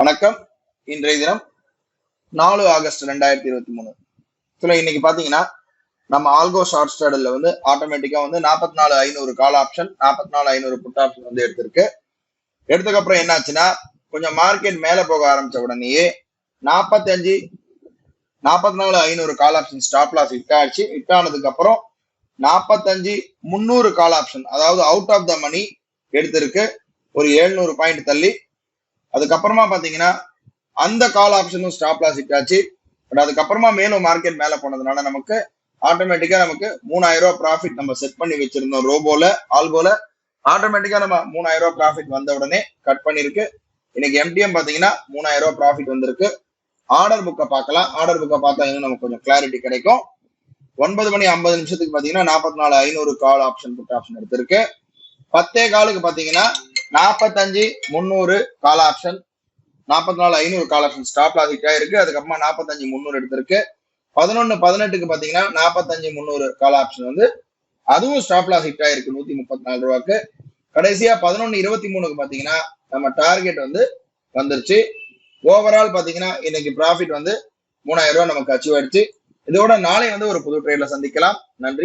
வணக்கம். இன்றைய தினம் 4 ஆகஸ்ட் 2023. இன்னைக்கு பாத்தீங்கன்னா நம்ம ஆல்கோ ஷார்ட் ஸ்டார்டர்ல ஆட்டோமேட்டிக்கா 44,500 கால் ஆப்ஷன் 44,500 புட் ஆப்ஷன் எடுத்திருக்கு. எடுத்ததுக்கப்புறம் என்னாச்சுன்னா கொஞ்சம் மார்க்கெட் மேல போக ஆரம்பிச்ச உடனேயே 44,500 call option stop loss hit ஆயிடுச்சு. ஹிட் ஆனதுக்கு அப்புறம் 45,300 கால் ஆப்ஷன், அதாவது அவுட் ஆஃப் த மணி எடுத்திருக்கு ஒரு 700 பாயிண்ட் தள்ளி. அதுக்கப்புறமா பாத்தீங்கன்னா அந்த கால் ஆப்ஷனும் ஸ்டாப் லாஸ் ஹிட் ஆச்சு. பட் அதுக்கப்புறமா மேலும் மார்க்கெட் மேல போனதுனால நமக்கு ஆட்டோமேட்டிக்கா 3,000 ரூபாய் ப்ராஃபிட் நம்ம செட் பண்ணி வச்சிருந்தோம். ரோபோல ஆல்கோல ஆட்டோமேட்டிக்கா நம்ம 3,000 ரூபாய் ப்ராஃபிட் வந்த உடனே கட் பண்ணிருக்கு. இன்னைக்கு எம்டிஎம் பாத்தீங்கன்னா 3,000 ரூபாய் ப்ராஃபிட் வந்திருக்கு. ஆர்டர் புக்கை பார்க்கலாம். ஆர்டர் புக்கை பார்த்தா இன்னும் நமக்கு கொஞ்சம் கிளாரிட்டி கிடைக்கும். 9:50 பாத்தீங்கன்னா 44,500 கால் ஆப்ஷன் புட் ஆப்ஷன் எடுத்திருக்கு. 10 காலுக்கு பாத்தீங்கன்னா 45,300 call option 44,500 call option stop loss hit ஆயிருக்கு. அதுக்கப்புறமா 45,300 எடுத்திருக்கு. 11:18 பாத்தீங்கன்னா 45,300 கால் ஆப்ஷன் அதுவும் ஸ்டாப் லாஸ் ஹிட் ஆயிருக்கு 134 ரூபாய்க்கு. கடைசியா 11:23 பாத்தீங்கன்னா நம்ம டார்கெட் வந்துருச்சு. ஓவரால் பாத்தீங்கன்னா இன்னைக்கு ப்ராஃபிட் 3,000 ரூபாய் நமக்கு அச்சீவ் ஆயிடுச்சு. இதோட நாளை ஒரு புது ட்ரேட்ல சந்திக்கலாம். நன்றி.